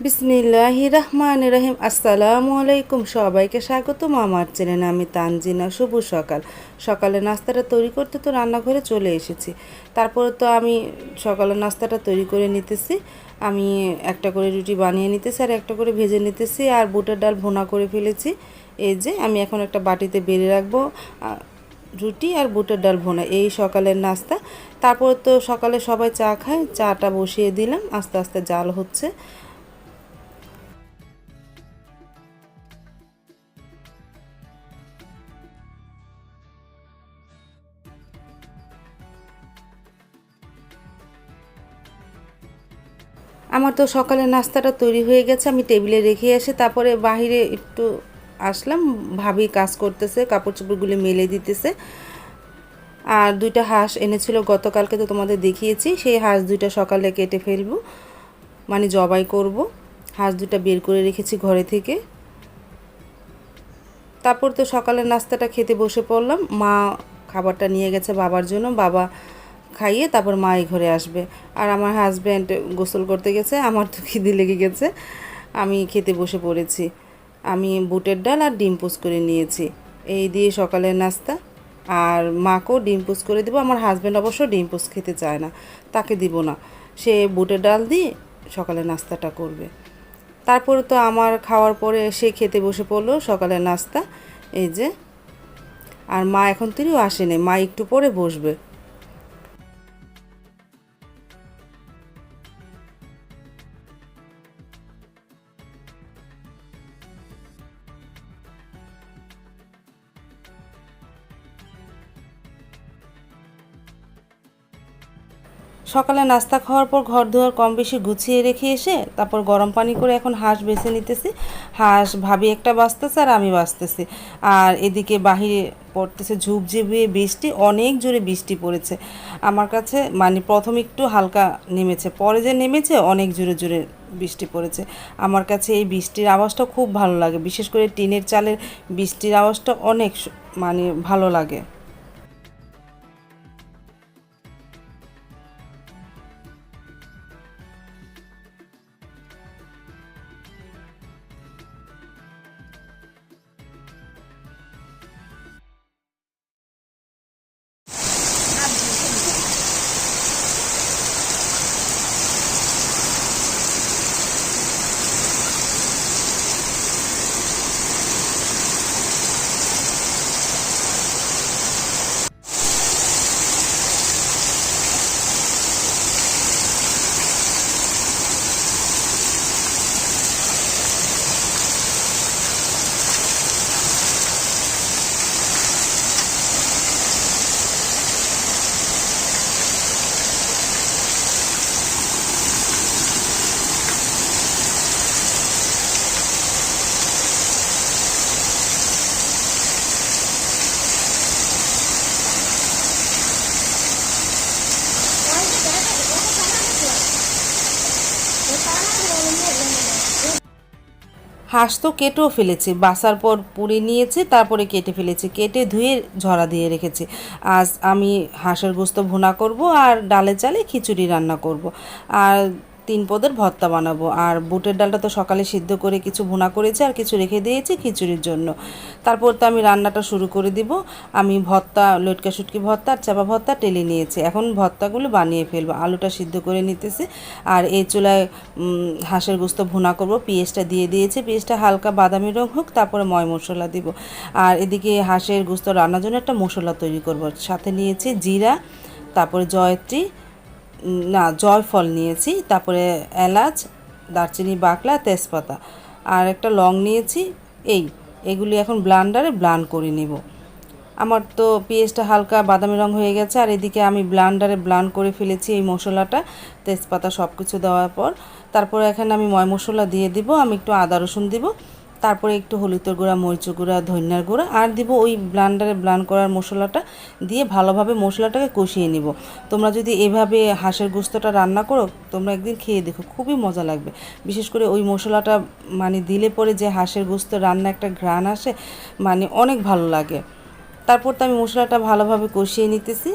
বিসমিল্লাহির রহমানির রহিম। আসসালামু আলাইকুম, সবাইকে স্বাগতম আমার চ্যানেলে। আমি তানজিনা। শুভ সকাল। সকালে নাস্তাটা তৈরি করতে তো রান্নাঘরে চলে এসেছি। তারপরে তো আমি সকালের নাস্তাটা তৈরি করে নিতেছি। আমি একটা করে রুটি বানিয়ে নিতেছি আর একটা করে ভেজে নিতেছি, আর বুটের ডাল ভুনা করে ফেলেছি। এই যে আমি এখন একটা বাটিতে বেড়ে রাখবো রুটি আর বুটের ডাল ভুনা, এই সকালের নাস্তা। তারপর তো সকালে সবাই চা খায়, চাটা বসিয়ে দিলাম, আস্তে আস্তে জাল হচ্ছে। আমার তো সকালের নাস্তাটা তৈরি হয়ে গেছে, আমি টেবিলে রেখে এসে তারপরে বাহিরে একটু আসলাম। ভাবি কাজ করতেছে, কাপড় চোপড়গুলি মেলে দিতেছে। আর দুইটা হাঁস এনেছিল গতকালকে, তো তোমাদের দেখিয়েছি। সেই হাঁস দুইটা সকালে কেটে ফেলবো, মানে জবাই করব। হাঁস দুটা বের করে রেখেছি ঘরে থেকে। তারপর তো সকালের নাস্তাটা খেতে বসে পড়লাম। মা খাবারটা নিয়ে গেছে বাবার জন্য, বাবা খাইয়ে তারপর মা এই ঘরে আসবে। আর আমার হাজব্যান্ড গোসল করতে গেছে, আমার তো খিদে লেগে গেছে, আমি খেতে বসে পড়েছি। আমি বুটের ডাল আর ডিম পোচ করে নিয়েছি, এই দিয়ে সকালের নাস্তা। আর মাকেও ডিম পোচ করে দেবো। আমার হাজব্যান্ড অবশ্য ডিম পোচ খেতে চায় না, তাকে দিব না, সে বুটের ডাল দিয়ে সকালের নাস্তাটা করবে। তারপরে তো আমার খাওয়ার পরে সে খেতে বসে পড়লো সকালের নাস্তা। এই যে, আর মা এখন তিনিও আসেনি, মা একটু পরে বসবে। সকালে নাস্তা খাওয়ার পর ঘর দুয়ার কম বেশি গুছিয়ে রেখে এসে তারপর গরম পানি করে এখন হাঁস বেছে নিতেছি। হাঁস ভাবি একটা বাছতেছে আর আমি বাছতেছি। আর এদিকে বাহিরে পড়তেছে ঝুপঝুপিয়ে বৃষ্টি, অনেক জোরে বৃষ্টি পড়েছে। আমার কাছে মানে প্রথম একটু হালকা নেমেছে, পরে যে নেমেছে অনেক জোরে জোরে বৃষ্টি পড়েছে। আমার কাছে এই বৃষ্টির আওয়াজটা খুব ভালো লাগে, বিশেষ করে টিনের চালের বৃষ্টির আওয়াজটা অনেক মানে ভালো লাগে। হাঁস তো কেটেও ফেলেছি, বাসার পর পুড়ে নিয়েছি, তারপরে কেটে ফেলেছি, কেটে ধুয়ে ঝরা দিয়ে রেখেছি। আজ আমি হাঁসের গোস্ত ভুনা করব আর ডালে চালে খিচুড়ি রান্না করব, আর 3 পদের ভর্তা বানাবো। আর বুটের ডালটা তো সকালে সিদ্ধ করে কিছু ভুনা করেছি আর কিছু রেখে দিয়েছি খিচুড়ির জন্য। তারপর তো আমি রান্নাটা শুরু করে দিব। আমি ভর্তা, লটকা শুটকি ভর্তা আর চাপা ভর্তা টেলে নিয়েছি, এখন ভর্তাগুলো বানিয়ে ফেলবো। আলুটা সিদ্ধ করে নিতেছি আর এই চুলায় হাঁসের গোস্ত ভুনা করব। পেঁয়াজটা দিয়ে দিয়েছি, পেঁয়াজটা হালকা বাদামি রং হোক, তারপরে ময় মশলা দিব। আর এদিকে হাঁসের গোস্ত রান্নার জন্য একটা মশলা তৈরি করব। সাথে নিয়েছি জিরা, তারপরে জয়ত্রী, না জয়ফল নিয়েছি, তারপরে এলাচ, দারচিনি বাকলা, তেজপাতা আর একটা লং নিয়েছি। এগুলি এখন ব্লান্ডারে ব্লান্ড করে নিব। আমার তো পেঁয়াজটা হালকা বাদামি রং হয়ে গেছে, আর এদিকে আমি ব্লান্ডারে ব্লান্ড করে ফেলেছি এই মশলাটা, তেজপাতা সব কিছু দেওয়ার পর। তারপরে এখানে আমি ময় মশলা দিয়ে দিব, আমি একটু আদা রসুন দিব, তারপরে একটু হলুদের গুঁড়া, মরিচের গুঁড়া, ধনিয়ার গুঁড়া আর দিব ওই ব্লান্ডারে ব্লান্ড করার মশলাটা দিয়ে ভালোভাবে মশলাটাকে কষিয়ে নিব। তোমরা যদি এভাবে হাঁসের গোস্তটা রান্না করো, তোমরা একদিন খেয়ে দেখো, খুবই মজা লাগবে। বিশেষ করে ওই মশলাটা মানে দিলে পরে যে হাঁসের গোস্ত রান্না একটা ঘ্রাণ আসে, মানে অনেক ভালো লাগে। তারপর তো আমি মশলাটা ভালোভাবে কষিয়ে নিতেছি।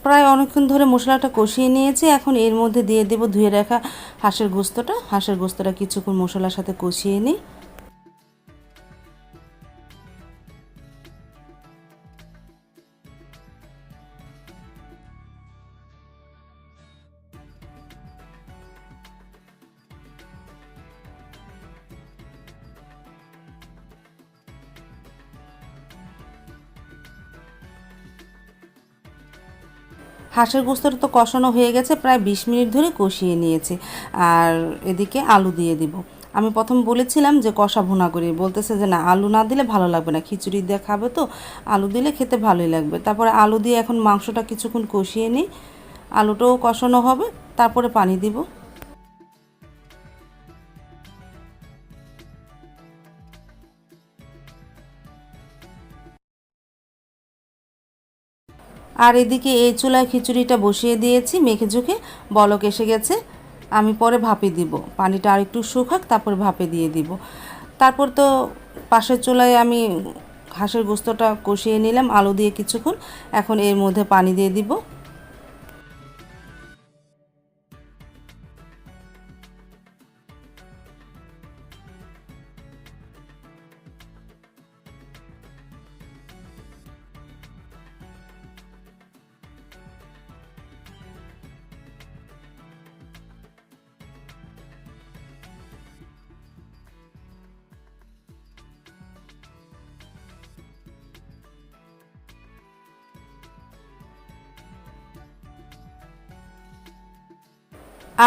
প্রায় অনেকক্ষণ ধরে মশলাটা কষিয়ে নিয়েছি। এখন এর মধ্যে দিয়ে দেব ধুয়ে রাখা হাঁসের গোস্তটা কিছুক্ষণ মশলার সাথে কষিয়ে নিই। হাঁসের গোস্তটা তো কষানো হয়ে গেছে, প্রায় 20 মিনিট ধরে কষিয়ে নিয়েছি। আর এদিকে আলু দিয়ে দিব। আমি প্রথম বলেছিলাম যে কষা ভুনা করি, বলতেছে যে না, আলু না দিলে ভালো লাগবে না, খিচুড়ি দিয়ে খাবে তো, আলু দিলে খেতে ভালোই লাগবে। তারপরে আলু দিয়ে এখন মাংসটা কিছুক্ষণ কষিয়ে নিই, আলুটাও কষানো হবে, তারপরে পানি দিব। আর এদিকে এই চুলায় খিচুড়িটা বসিয়ে দিয়েছি, মেখে ঝুঁকে বলক এসে গেছে। আমি পরে ভাপে দিব, পানিটা আর একটু শুকাক, তারপরে ভাপে দিয়ে দিব। তারপর তো পাশের চুলায় আমি হাঁসের গোস্তটা কষিয়ে নিলাম আলু দিয়ে কিছুক্ষণ। এখন এর মধ্যে পানি দিয়ে দিব।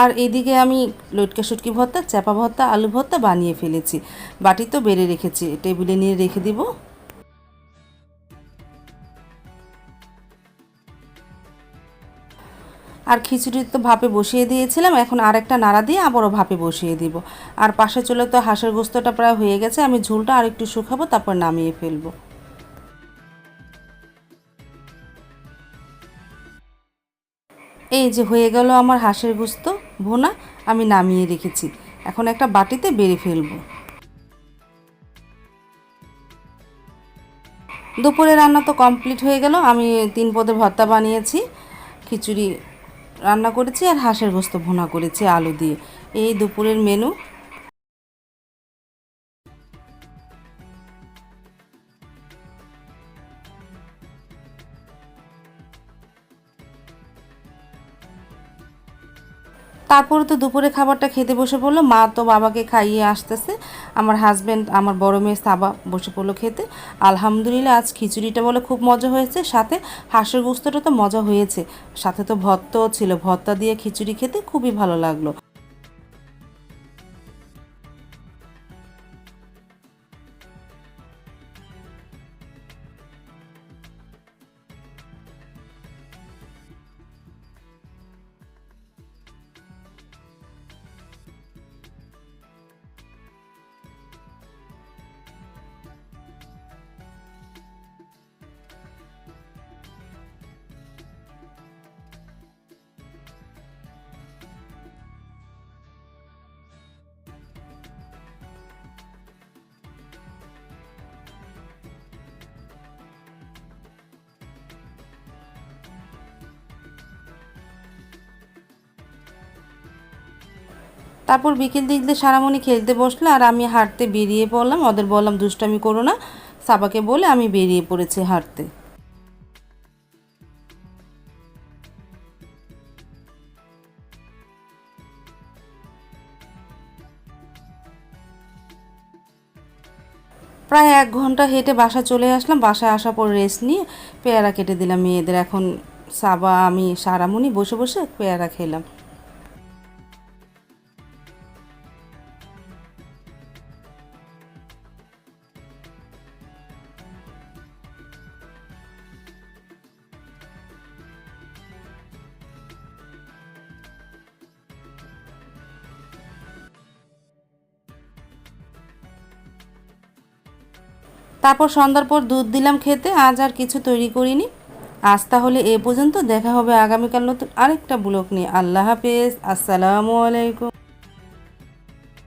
আর এদিকে আমি লটকা শুটকি ভর্তা, চাপা ভর্তা, আলু ভর্তা বানিয়ে ফেলেছি। বাটি তো বেড়ে রেখেছি, টেবিলে নিয়ে রেখে দিব। আর খিচুড়ি তো ভাপে বসিয়ে দিয়েছিলাম, এখন আরেকটা নাড়া দিয়ে আবারও ভাপে বসিয়ে দিব। আর পাশে চলে তো হাঁসের গোস্তটা প্রায় হয়ে গেছে, আমি ঝোলটা আর একটু শুকাবো, তারপর নামিয়ে ফেলবো। এই যে হয়ে গেল আমার হাঁসের গোস্ত ভুনা, আমি নামিয়ে রেখেছি। এখন একটা বাটিতে বেড়ে ফেলবো। দুপুরে রান্না তো কমপ্লিট হয়ে গেল। আমি 3 পদের ভর্তা বানিয়েছি, খিচুড়ি রান্না করেছি, আর হাঁসের গোস্ত ভুনা করেছি আলু দিয়ে। এই দুপুরের মেনু। তারপরে তো দুপুরে খাবারটা খেতে বসে পড়লো, মা তো বাবাকে খাইয়ে আসতেছে, আমার হাজব্যান্ড, আমার বড় মেয়ে সাবা বসে পড়লো খেতে। আলহামদুলিল্লাহ আজ খিচুড়িটা বলে খুব মজা হয়েছে, সাথে হাঁসের গোস্তটা তো মজা হয়েছে, সাথে তো ভর্তাও ছিল। ভর্তা দিয়ে খিচুড়ি খেতে খুবই ভালো লাগলো। তারপর বিকেল দিক দিয়ে সারামণি খেলতে বসলো, আর আমি হাঁটতে বেরিয়ে পড়লাম। ওদের বললাম দুষ্টামি করো না, সাবাকে বলে আমি বেরিয়ে পড়েছি হাঁটতে। প্রায় 1 ঘন্টা হেঁটে বাসা চলে আসলাম। বাসায় আসার পর রেস্ট নিয়ে পেয়ারা কেটে দিলাম মেয়েদের। এখন সাবা, আমি, সারামণি বসে বসে পেয়ারা খেলাম। তারপর সন্ধ্যার পর দুধ দিলাম খেতে। আজ আর কিছু তৈরি করিনি। আজ তাহলে এ পর্যন্ত, দেখা হবে আগামীকাল নতুন আরেকটা ব্লগ নিয়ে। আল্লাহ হাফেজ, আসসালামু আলাইকুম।